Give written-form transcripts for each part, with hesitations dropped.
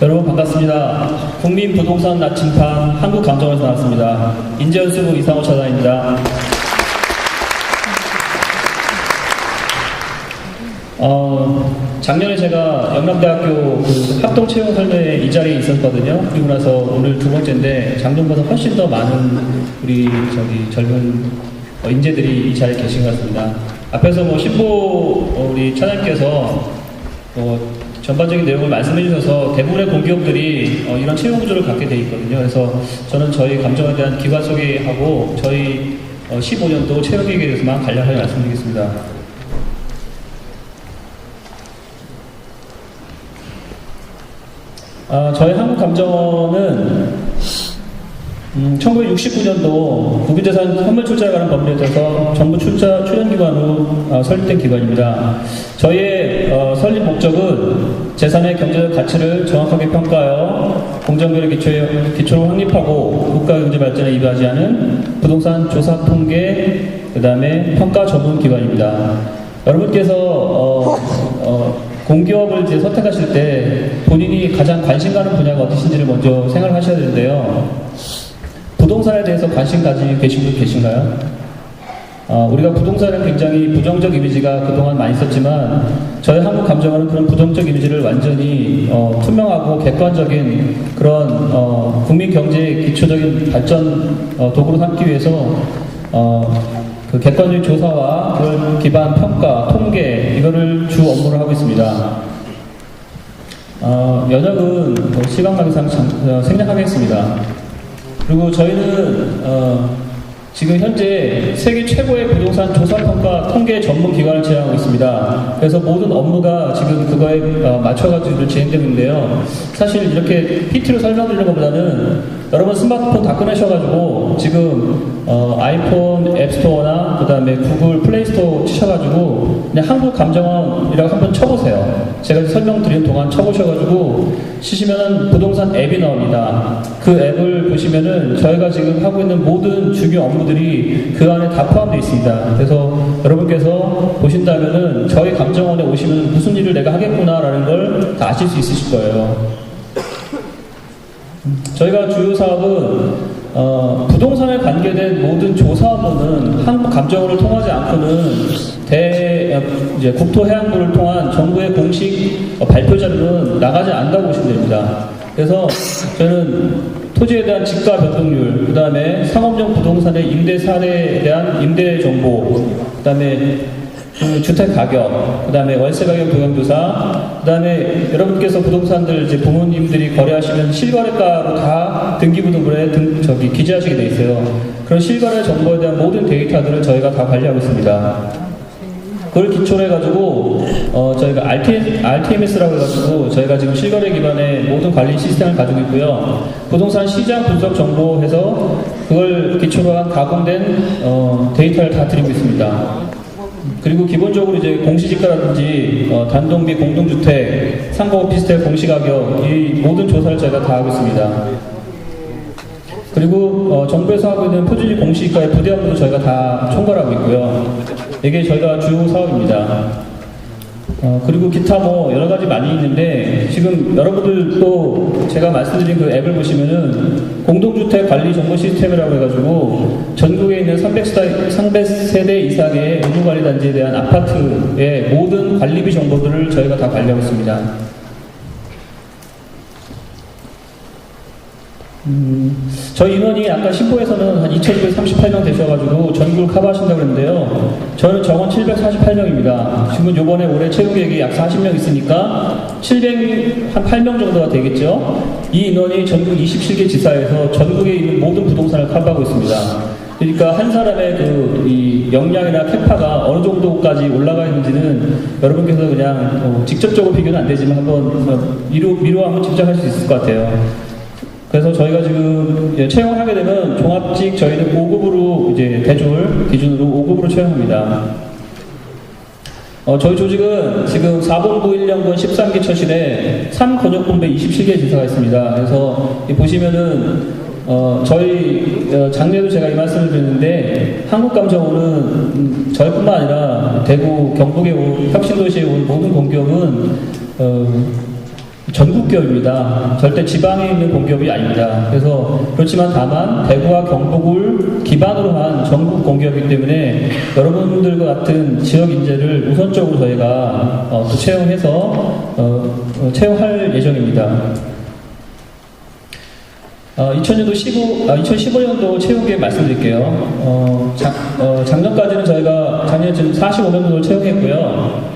여러분 반갑습니다. 국민부동산 나침판 한국감정원에서 나왔습니다. 인재연수부 이상호 차장입니다. 작년에 제가 영남대학교 그 합동채용설명회 이 자리에 있었거든요. 그리고 나서 오늘 두 번째인데 작년보다 훨씬 더 많은 우리 젊은 인재들이 이 자리에 계신 것 같습니다. 앞에서 신보 우리 차장님께서 전반적인 내용을 말씀해 주셔서 대부분의 공기업들이 이런 채용 구조를 갖게 돼 있거든요. 그래서 저는 저희 감정에 대한 기관 소개하고 저희 15년도 채용 계획에 대해서만 간략하게 말씀드리겠습니다. 저희 한국감정원은 1969년도 국유재산 현물출자에 관한 법률에 따라서 정부 출연기관으로 설립된 기관입니다. 저희의 설립 목적은 재산의 경제적 가치를 정확하게 평가하여 공정거래 기초로 확립하고 국가경제 발전에 이바지 하는 부동산 조사 통계, 그 다음에 평가 전문 기관입니다. 여러분께서 공기업을 이제 선택하실 때 본인이 가장 관심 가는 분야가 어디신지를 먼저 생각을 하셔야 되는데요. 부동산에 대해서 관심 가지고 계신 분 계신가요? 우리가 부동산에 굉장히 부정적 이미지가 그동안 많이 있었지만 저희 한국감정원은 그런 부정적 이미지를 완전히 투명하고 객관적인 그런 국민 경제의 기초적인 발전 도구로 삼기 위해서 그 객관적인 조사와 그걸 기반 평가, 통계 이거를 주 업무를 하고 있습니다. 연역은 시간 관계상 생략하겠습니다. 그리고 저희는 지금 현재 세계 최고의 부동산 조사평가 통계 전문 기관을 지향하고 있습니다. 그래서 모든 업무가 지금 그거에 맞춰가지고 진행되고 있는데요. 사실 이렇게 PT로 설명드리는 것보다는 여러분 스마트폰 다 꺼내셔가지고 지금 아이폰 앱스토어나 그 다음에 구글 플레이스토어 치셔가지고 그냥 한국감정원이라고 한번 쳐보세요. 제가 설명드리는 동안 쳐보셔가지고 치시면은 부동산 앱이 나옵니다. 그 앱을 보시면은 저희가 지금 하고 있는 모든 주요 업무들이 그 안에 다 포함되어 있습니다. 그래서 여러분께서 보신다면은 저희 감정원에 오시면 무슨 일을 내가 하겠구나라는 걸 다 아실 수 있으실 거예요. 저희가 주요 사업은 부동산에 관계된 모든 조사 업무는 한국감정원을 통하지 않고는 이제 국토해양부를 통한 정부의 공식 발표 자료는 나가지 않는다고 보시면 됩니다. 그래서 저는 토지에 대한 지가 변동률, 그 다음에 상업용 부동산의 임대 사례에 대한 임대 정보, 그 다음에 주택 가격, 그 다음에 월세 가격 동향조사, 그 다음에 여러분께서 부동산들 이제 부모님들이 거래하시면 실거래가로 다 등기부등본에 기재하시게 돼 있어요. 그런 실거래 정보에 대한 모든 데이터들을 저희가 다 관리하고 있습니다. 그걸 기초로 해가지고 저희가 RTMS라고 해가지고 저희가 지금 실거래 기반의 모든 관리 시스템을 가지고 있고요. 부동산 시장 분석 정보해서 그걸 기초로 한 가공된 데이터를 다 드리고 있습니다. 그리고 기본적으로 이제 공시지가라든지 단독비 공동주택, 상가 오피스텔 공시가격 이 모든 조사를 저희가 다 하고 있습니다. 그리고 정부에서 하고 있는 표준지 공시지가의 부대 업무도 저희가 다 총괄하고 있고요. 이게 저희가 주 사업입니다. 그리고 기타 여러 가지 많이 있는데 지금 여러분들도 제가 말씀드린 그 앱을 보시면은 공동주택 관리 정보 시스템이라고 해가지고 전국에 있는 300세대 이상의 의무관리단지에 대한 아파트의 모든 관리비 정보들을 저희가 다 관리하고 있습니다. 저희 인원이 아까 신고에서는 한 2,238명 되셔가지고 전국을 커버하신다고 그랬는데요. 저는 정원 748명입니다. 지금 요번에 올해 채용 계획이 약 40명 있으니까 708명 정도가 되겠죠. 이 인원이 전국 27개 지사에서 전국에 있는 모든 부동산을 커버하고 있습니다. 그러니까 한 사람의 이 역량이나 캐파가 어느 정도까지 올라가 있는지는 여러분께서 그냥 직접적으로 비교는 안 되지만 한번 미로 한번 짐작할 수 있을 것 같아요. 그래서 저희가 지금 채용을 하게 되면 종합직 저희는 5급으로 이제 대졸 기준으로 5급으로 채용합니다. 저희 조직은 지금 4본부 1년분 13개 처실에 3권역본부에 27개 지사가 있습니다. 그래서 보시면은 저희 작년에도 제가 이 말씀을 드렸는데 한국감정원은 저희뿐만 아니라 대구, 경북에 온 혁신도시에 온 모든 공기업은 전국 기업입니다. 절대 지방에 있는 공기업이 아닙니다. 그래서 그렇지만 다만 대구와 경북을 기반으로 한 전국 공기업이기 때문에 여러분들과 같은 지역 인재를 우선적으로 저희가 또 채용해서 채용할 예정입니다. 2015년도 채용 계획 말씀드릴게요. 작년까지는 저희가 작년에 지금 45명 정도를 채용했고요.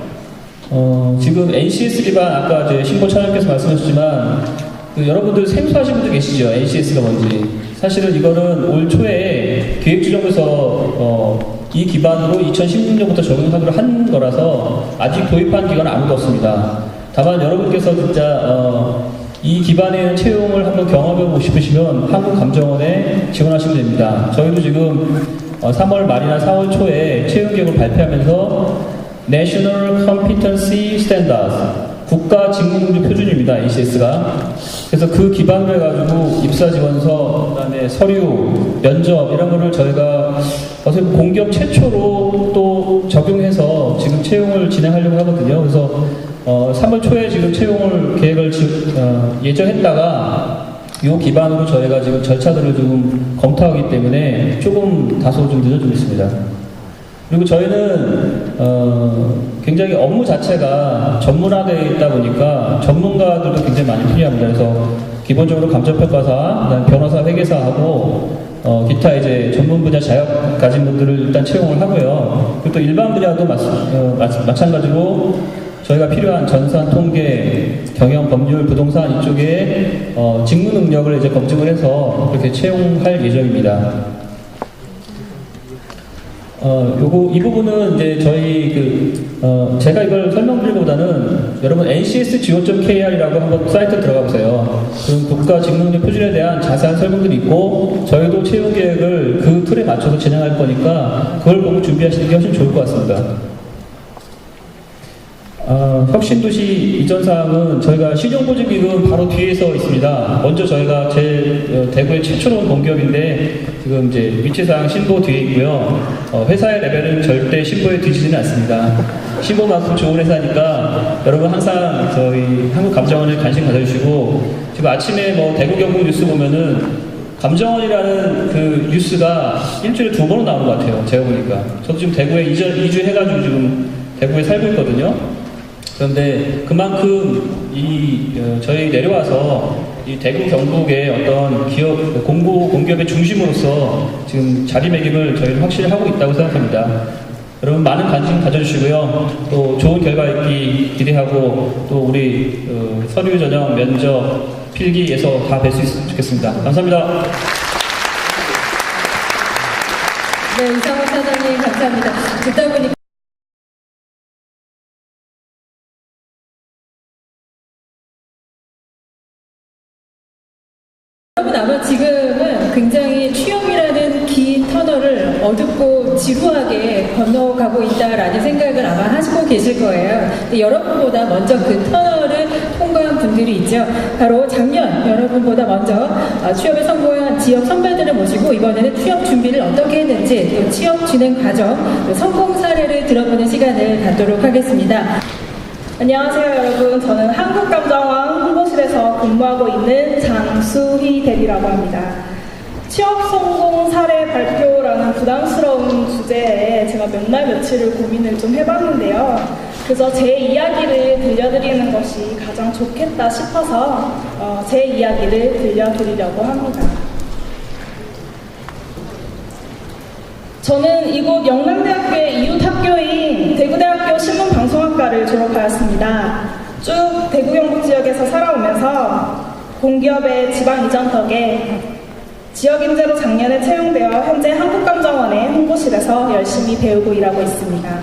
지금 NCS 기반 아까 이제 신보 차장님께서 말씀하셨지만 여러분들 생소하신 분들 계시죠? NCS가 뭔지. 사실은 이거는 올 초에 기획주정부에서 이 기반으로 2016년부터 적용하기로 한 거라서 아직 도입한 기관은 아무도 없습니다. 다만 여러분께서 진짜 이 기반의 채용을 한번 경험해보고 싶으시면 한국감정원에 지원하시면 됩니다. 저희도 지금 3월 말이나 4월 초에 채용 계획을 발표하면서 National Competency Standards 국가 직무능력 표준입니다. ACS가. 그래서 그 기반으로 해가지고 입사 지원서, 그다음에 서류, 면접 이런 거를 저희가 어떻게 보면 공기업 최초로 또 적용해서 지금 채용을 진행하려고 하거든요. 그래서 3월 초에 지금 채용을 계획을 예정했다가 이 기반으로 저희가 지금 절차들을 좀 검토하기 때문에 조금 다소 좀 늦어지고 있습니다. 그리고 저희는 굉장히 업무 자체가 전문화되어 있다 보니까 전문가들도 굉장히 많이 필요합니다. 그래서 기본적으로 감정평가사, 그다음에 변호사, 회계사하고 기타 이제 전문 분야 자격 가진 분들을 일단 채용을 하고요. 그리고 또 일반 분야도 마찬가지로 저희가 필요한 전산, 통계, 경영, 법률, 부동산 이쪽에 직무 능력을 이제 검증을 해서 그렇게 채용할 예정입니다. 이 부분은 이제 저희 제가 이걸 설명드리기보다는 여러분 ncsgo.kr이라고 한번 사이트 들어가 보세요. 그럼 국가 직능력 표준에 대한 자세한 설명들이 있고 저희도 채용 계획을 그 틀에 맞춰서 진행할 거니까 그걸 보고 준비하시는 게 훨씬 좋을 것 같습니다. 혁신도시 이전 사항은 저희가 시정보증기금 바로 뒤에서 있습니다. 먼저 저희가 대구의 최초로 온 공기업인데 지금 이제 위치사항 신보 뒤에 있고요. 회사의 레벨은 절대 신보에 뒤지지는 않습니다. 신보만큼 좋은 회사니까 여러분 항상 저희 한국감정원에 관심 가져주시고 지금 아침에 뭐 대구 경북 뉴스 보면은 감정원이라는 그 뉴스가 일주일에 2번은 나오는 것 같아요. 제가 보니까. 저도 지금 대구에 이주 해가지고 지금 대구에 살고 있거든요. 그런데 그만큼 저희 내려와서 이 대구 경북의 어떤 기업, 공기업의 중심으로서 지금 자리매김을 저희는 확실히 하고 있다고 생각합니다. 여러분 많은 관심 가져주시고요. 또 좋은 결과 있기 기대하고 또 우리 서류 전형, 면접, 필기에서 다 뵐 수 있으면 좋겠습니다. 감사합니다. 네, 이상호 사장님 감사합니다. 듣다 보니까 여러분 아마 지금은 굉장히 취업이라는 긴 터널을 어둡고 지루하게 건너가고 있다라는 생각을 아마 하시고 계실 거예요. 근데 여러분보다 먼저 그 터널을 통과한 분들이 있죠. 바로 작년 여러분보다 먼저 취업에 성공한 지역 선배들을 모시고 이번에는 취업 준비를 어떻게 했는지 또 취업 진행 과정, 또 성공 사례를 들어보는 시간을 갖도록 하겠습니다. 안녕하세요 여러분. 저는 한국감정원 홍보실에서 근무하고 있는 장수희 대리라고 합니다. 취업 성공 사례 발표라는 부담스러운 주제에 제가 몇 날 며칠을 고민을 좀 해봤는데요. 그래서 제 이야기를 들려드리는 것이 가장 좋겠다 싶어서 제 이야기를 들려드리려고 합니다. 저는 이곳 영남대학교의 이웃 학교인 대구대학교 신문방송학과를 졸업하였습니다. 쭉 대구 경북 지역에서 살아오면서 공기업의 지방 이전 덕에 지역 인재로 작년에 채용되어 현재 한국감정원의 홍보실에서 열심히 배우고 일하고 있습니다.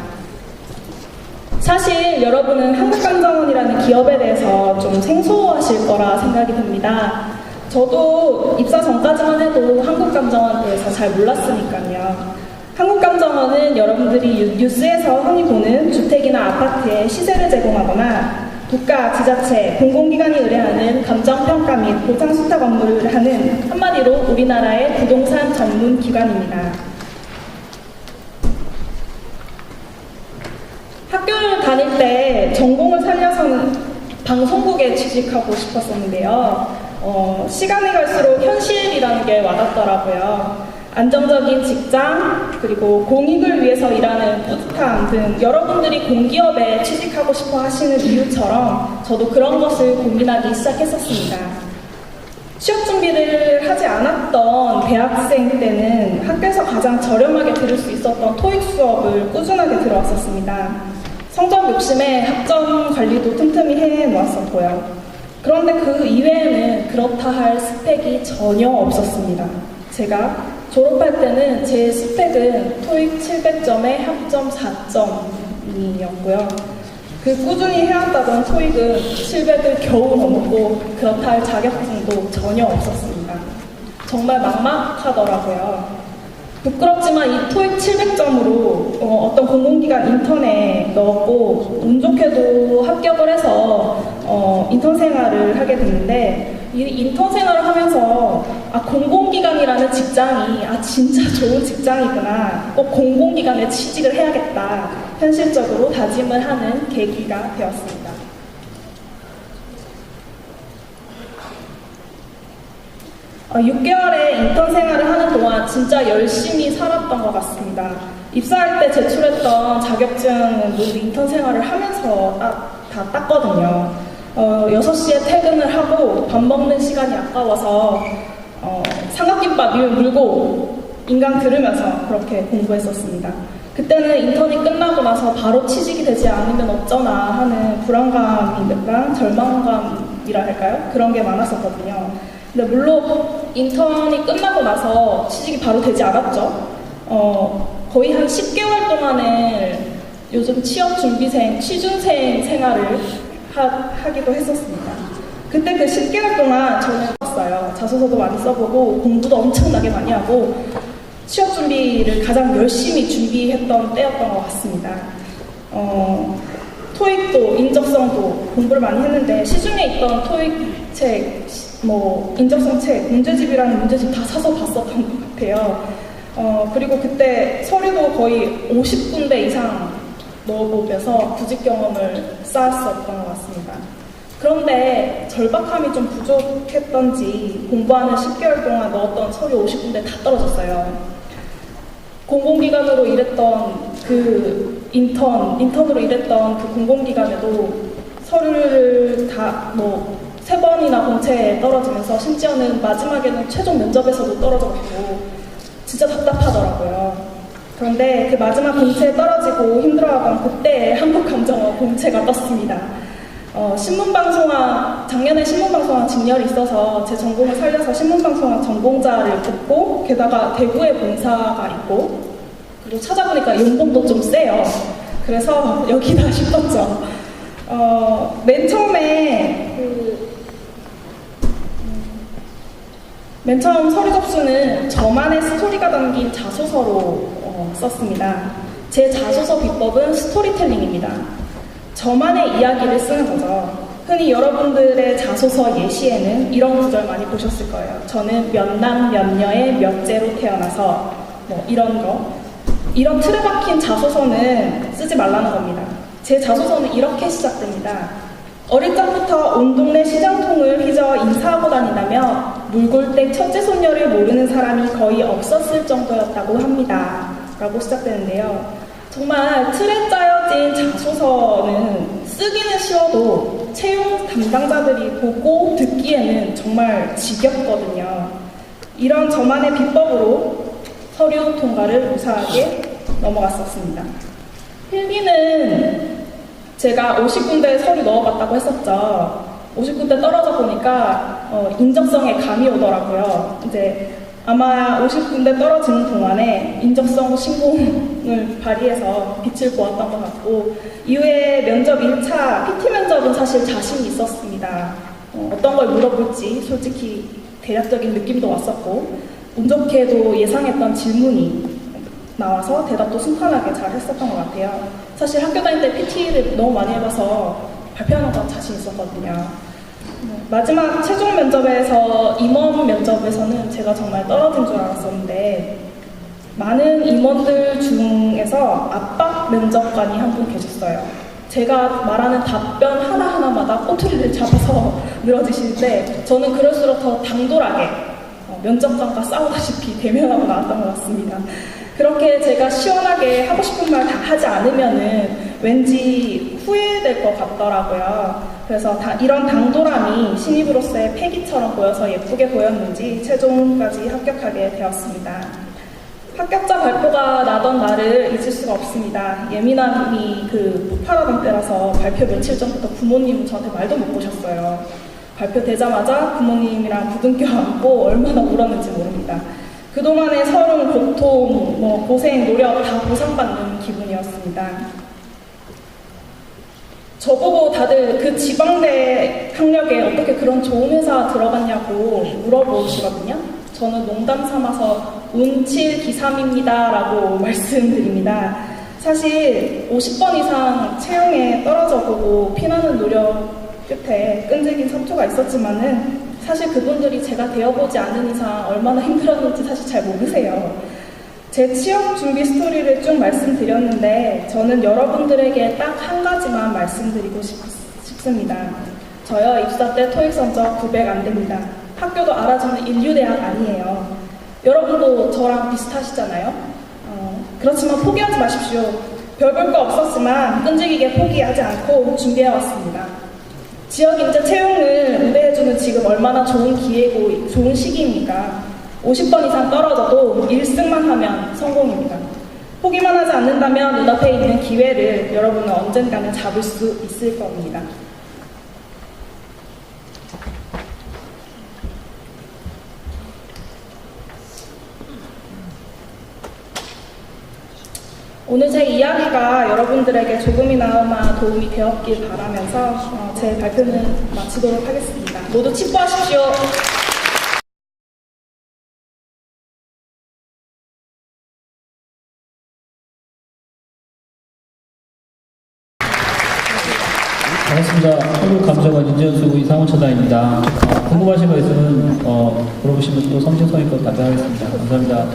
사실 여러분은 한국감정원이라는 기업에 대해서 좀 생소하실 거라 생각이 듭니다. 저도 입사 전까지만 해도 한국감정원에 대해서 잘 몰랐으니까요. 한국감정원은 여러분들이 뉴스에서 흔히 보는 주택이나 아파트에 시세를 제공하거나 국가, 지자체, 공공기관이 의뢰하는 감정평가 및 보상수탁 업무를 하는 한마디로 우리나라의 부동산 전문 기관입니다. 학교를 다닐 때 전공을 살려서는 방송국에 취직하고 싶었었는데요. 시간이 갈수록 현실이라는 게 와닿더라고요. 안정적인 직장, 그리고 공익을 위해서 일하는 뿌듯함 등 여러분들이 공기업에 취직하고 싶어 하시는 이유처럼 저도 그런 것을 고민하기 시작했었습니다. 취업 준비를 하지 않았던 대학생 때는 학교에서 가장 저렴하게 들을 수 있었던 토익 수업을 꾸준하게 들어왔었습니다. 성적 욕심에 학점 관리도 틈틈이 해놓았었고요. 그런데 그 이외에는 그렇다 할 스펙이 전혀 없었습니다. 제가 졸업할 때는 제 스펙은 토익 700점에 학점 4점이었고요. 그 꾸준히 해왔다던 토익은 700을 겨우 넘었고 그렇다 할 자격증도 전혀 없었습니다. 정말 막막하더라고요. 부끄럽지만 이 토익 700점으로 어떤 공공기관 인턴에 넣었고 운 좋게도 합격을 해서 인턴 생활을 하게 됐는데 이 인턴 생활을 하면서 공공기관이라는 직장이 진짜 좋은 직장이구나, 꼭 공공기관에 취직을 해야겠다 현실적으로 다짐을 하는 계기가 되었습니다. 어, 6개월의 인턴 생활을 하는 동안 진짜 열심히 살았던 것 같습니다. 입사할 때 제출했던 자격증은 모두 인턴 생활을 하면서 다 땄거든요. 6시에 퇴근을 하고 밥 먹는 시간이 아까워서 삼각김밥 물고 인강 들으면서 그렇게 공부했었습니다. 그때는 인턴이 끝나고 나서 바로 취직이 되지 않으면 어쩌나 하는 불안감이랑 절망감이라 할까요? 그런 게 많았었거든요. 근데 물론 인턴이 끝나고 나서 취직이 바로 되지 않았죠. 거의 한 10개월 동안은 요즘 취업준비생, 취준생 생활을 하기도 했었습니다. 그때 그 10개월 동안 저는 썼어요. 자소서도 많이 써보고 공부도 엄청나게 많이 하고 취업 준비를 가장 열심히 준비했던 때였던 것 같습니다. 토익도 인적성도 공부를 많이 했는데 시중에 있던 토익 책, 인적성 책, 문제집이라는 문제집 다 사서 봤었던 것 같아요. 그리고 그때 서류도 거의 50군데 이상 넣어보면서 구직 경험을 쌓았었던 것 같습니다. 그런데 절박함이 좀 부족했던지 공부하는 10개월 동안 넣었던 서류 50군데 다 떨어졌어요. 공공기관으로 일했던 그 인턴으로 일했던 그 공공기관에도 서류를 다 3번이나 본체에 떨어지면서 심지어는 마지막에는 최종 면접에서도 떨어져가지고 진짜 답답하더라고요. 그런데 그 마지막 공채에 떨어지고 힘들어하던 그때 한국감정원 공채가 떴습니다. 작년에 신문방송학 직렬이 있어서 제 전공을 살려서 신문방송학 전공자를 뽑고 게다가 대구에 본사가 있고 그리고 찾아보니까 연봉도 좀 세요. 그래서 여기다 싶었죠. 맨 처음 서류 접수는 저만의 스토리가 담긴 자소서로 썼습니다. 제 자소서 비법은 스토리텔링입니다. 저만의 이야기를 쓰는 거죠. 흔히 여러분들의 자소서 예시에는 이런 구절 많이 보셨을 거예요. 저는 몇 남 몇 녀의 몇째로 태어나서 이런 틀에 박힌 자소서는 쓰지 말라는 겁니다. 제 자소서는 이렇게 시작됩니다. 어릴 적부터 온 동네 시장통을 휘저 인사하고 다니다며 물골댁 첫째 손녀를 모르는 사람이 거의 없었을 정도였다고 합니다. 라고 시작되는데요. 정말 틀에 짜여진 자소서는 쓰기는 쉬워도 채용 담당자들이 보고 듣기에는 정말 지겹거든요. 이런 저만의 비법으로 서류 통과를 무사하게 넘어갔었습니다. 필기는 제가 50군데 서류 넣어봤다고 했었죠. 50군데 떨어져 보니까 인적성에 감이 오더라고요. 이제 아마 50군데 떨어지는 동안에 인적성 신공을 발휘해서 빛을 보았던 것 같고 이후에 면접 1차 PT 면접은 사실 자신이 있었습니다. 어떤 걸 물어볼지 솔직히 대략적인 느낌도 왔었고 운 좋게도 예상했던 질문이 나와서 대답도 순탄하게 잘 했었던 것 같아요. 사실 학교 다닐 때 PT를 너무 많이 해봐서 발표하는 건 자신 있었거든요. 마지막 최종 면접에서 임원 면접에서는 제가 정말 떨어진 줄 알았었는데 많은 임원들 중에서 압박 면접관이 한 분 계셨어요. 제가 말하는 답변 하나하나마다 꼬투리를 잡아서 늘어지시는데 저는 그럴수록 더 당돌하게 면접관과 싸우다시피 대면하고 나왔던 것 같습니다. 그렇게 제가 시원하게 하고 싶은 말 다 하지 않으면은 왠지 후회될 것 같더라고요. 그래서 이런 당돌함이 신입으로서의 패기처럼 보여서 예쁘게 보였는지 최종까지 합격하게 되었습니다. 합격자 발표가 나던 날을 잊을 수가 없습니다. 예민함이 폭발하던 때라서 발표 며칠 전부터 부모님은 저한테 말도 못 거셨어요. 발표되자마자 부모님이랑 부둥켜 안고 얼마나 울었는지 모릅니다. 그동안의 서름, 고통, 고생, 노력 다 보상받는 기분이었습니다. 저보고 다들 그 지방대 학력에 어떻게 그런 좋은 회사 들어갔냐고 물어보시거든요. 저는 농담 삼아서 운칠 기삼입니다 라고 말씀드립니다. 사실 50번 이상 채용에 떨어져 보고 피나는 노력 끝에 끈질긴 사투가 있었지만은 사실 그분들이 제가 되어보지 않는 이상 얼마나 힘들었는지 사실 잘 모르세요. 제 취업 준비 스토리를 쭉 말씀드렸는데 저는 여러분들에게 딱 한 가지만 말씀드리고 싶습니다. 저요 입사 때 토익 성적 900 안 됩니다. 학교도 알아주는 인류대학 아니에요. 여러분도 저랑 비슷하시잖아요. 그렇지만 포기하지 마십시오. 별 볼 거 없었지만 끈질기게 포기하지 않고 준비해왔습니다. 지역인재 채용을 우대해주는 지금 얼마나 좋은 기회고 좋은 시기입니까? 50번 이상 떨어져도 1승만 하면 성공입니다. 포기만 하지 않는다면 눈앞에 있는 기회를 여러분은 언젠가는 잡을 수 있을 겁니다. 오늘 제 이야기가 여러분들에게 조금이나마 도움이 되었길 바라면서 제 발표는 마치도록 하겠습니다. 모두 치부하십시오. 반갑습니다. 한국감정원 인재연수부 이상훈 차장입니다. 궁금하신 거 있으면 물어보시면 또 성심성의껏 답변하겠습니다. 감사합니다.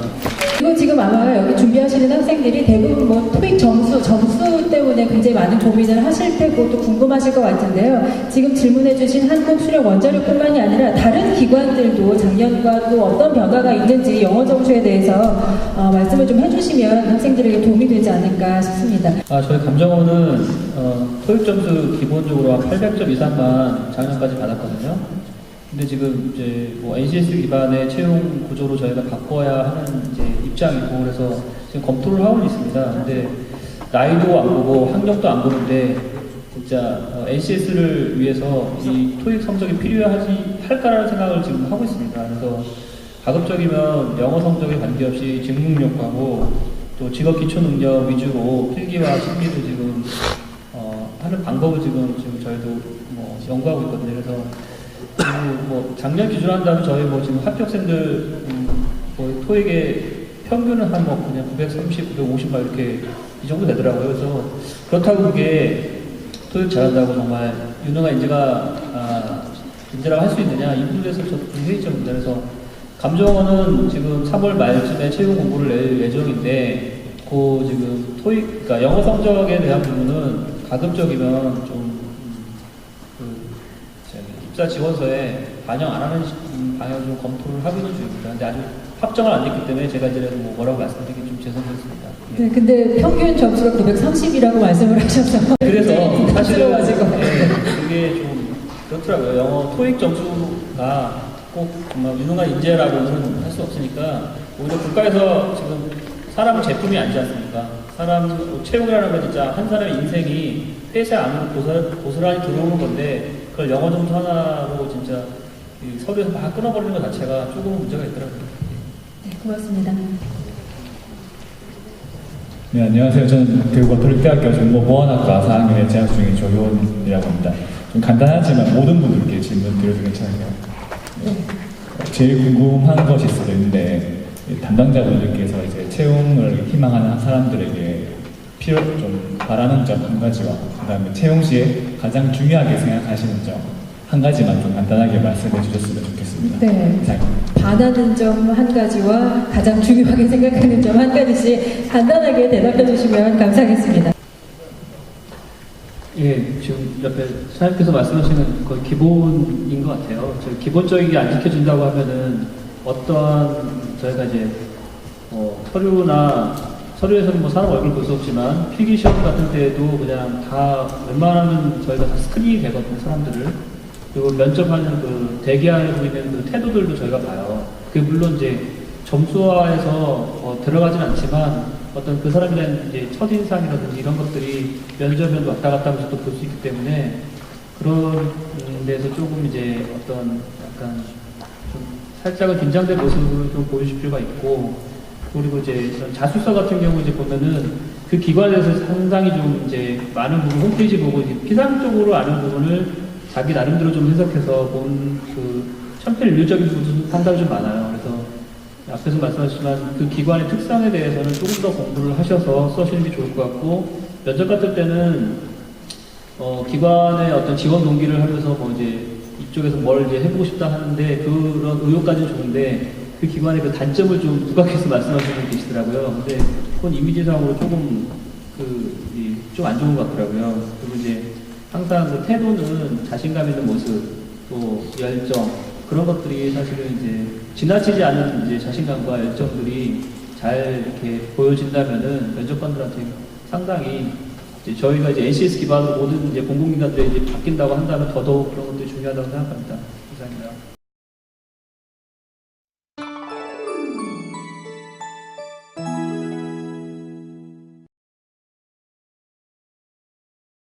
그리고 지금 아마 여기 준비하시는 학생들이 대부분 토익 점수 때문에 굉장히 많은 고민을 하실 테고 또 궁금하실 것 같은데요. 지금 질문해주신 한국수력원자력뿐만이 아니라 다른 기관들도 작년과 또 어떤 변화가 있는지 영어 점수에 대해서 말씀을 좀 해주시면 학생들에게 도움이 되지 않을까 싶습니다. 저희 감정원은 토익 점수 기본적으로 한 800점 이상만 작년까지 받았거든요. 근데 지금 이제 NCS 기반의 채용 구조로 저희가 바꿔야 하는 이제 입장이고 그래서 지금 검토를 하고 있습니다. 근데 나이도 안 보고 학력도 안 보는데 진짜 NCS를 위해서 이 토익 성적이 할까라는 생각을 지금 하고 있습니다. 그래서 가급적이면 영어 성적에 관계없이 직능력하고 또 직업 기초 능력 위주로 필기와 실기도 지금 하는 방법을 지금 저희도 연구하고 있거든요. 그래서 작년 기준으로 한다면 저희 지금 합격생들 토익의 평균은 한 그냥 930, 950 막 이렇게 이 정도 되더라고요. 그래서 그렇다고 그게 토익 잘한다고 정말 유능한 인재라고 할 수 있느냐 이 부분에 대해서 저도 좀 회의점입니다. 그래서 감정원은 지금 3월 말쯤에 채용 공고를 낼 예정인데 지금 토익, 그러니까 영어 성적에 대한 부분은 가급적이면 좀 입사 지원서에 반영 안 하는 방향을 좀 검토를 하고 있는 중입니다. 근데 아직 확정을 안 됐기 때문에 제가 이제 뭐라고 말씀드리기 좀 죄송스럽습니다. 예. 네, 근데 평균 점수가 930이라고 말씀을 하셔서 그래서 사실은 네, 그게 좀 그렇더라고요. 영어 토익 점수가 꼭 정말 유능한 인재라고는 할 수 없으니까 오히려 국가에서 지금 사람은 제품이 아니지 않습니까? 사람 채용이라는 건 진짜 한 사람의 인생이 폐쇄 안으로 고스란히 들어오는 건데 그걸 영어 점수 하나로 진짜 서류에서 막 끊어버리는 것 자체가 조금은 문제가 있더라고요. 네, 고맙습니다. 네, 안녕하세요. 저는 교육과토릭대학교 정보보안학과 4학년에 재학 중인 조효원이라고 합니다. 좀 간단하지만 모든 분들께 질문 드려도 괜찮을까요? 네. 제일 궁금한 것이 있을 수 있는데 담당자분들께서 이제 채용을 희망하는 사람들에게 좀 바라는 점 한 가지와 그다음에 채용 시에 가장 중요하게 생각하시는 점 한 가지만 좀 간단하게 말씀해 주셨으면 좋겠습니다. 네. 바라는 점 한 가지와 가장 중요하게 생각하는 점 한 가지씩 간단하게 대답해 주시면 감사하겠습니다. 예, 지금 옆에 사장님께서 말씀하시는 거의 기본인 것 같아요. 기본적인 게 안 지켜진다고 하면은 어떠한 저희가 이제 서류에서는 뭐 사람 얼굴 볼 수 없지만 필기 시험 같은 때에도 그냥 다 웬만하면 저희가 다 스크린이 되거든요, 사람들을. 그리고 면접하는 그 대기하고 있는 그 태도들도 저희가 봐요. 그게 물론 이제 점수화해서 들어가진 않지만 어떤 그 사람에 대한 이제 첫인상이라든지 이런 것들이 면접에도 왔다 갔다 하면서 또 볼 수 있기 때문에 그런 데서 조금 이제 어떤 약간 좀 살짝은 긴장된 모습을 좀 보여줄 필요가 있고, 그리고 이제 이런 자술서 같은 경우 이제 보면은 그 기관에서 상당히 좀 이제 많은 부분 홈페이지 보고 이제 피상적으로 아는 부분을 자기 나름대로 좀 해석해서 본 그 천편일률적인 부분 판단이 좀 많아요. 그래서 앞에서 말씀하셨지만 그 기관의 특성에 대해서는 조금 더 공부를 하셔서 써시는 게 좋을 것 같고, 면접 같을 때는 기관의 어떤 지원 동기를 하면서 뭐 이제 이쪽에서 뭘 이제 해보고 싶다 하는데 그런 의욕까지는 좋은데 그 기관의 그 단점을 좀 부각해서 말씀하시는 분이 계시더라고요. 근데 그건 이미지상으로 조금 좀 안 좋은 것 같더라고요. 그리고 이제 항상 그 태도는 자신감 있는 모습, 또 열정, 그런 것들이 사실은 이제 지나치지 않은 이제 자신감과 열정들이 잘 이렇게 보여진다면은 면접관들한테 상당히 이제 저희가 이제 NCS 기반으로 모든 이제 공공기관들이 이제 바뀐다고 한다면 더더욱 그런 것들이 중요하다고 생각합니다.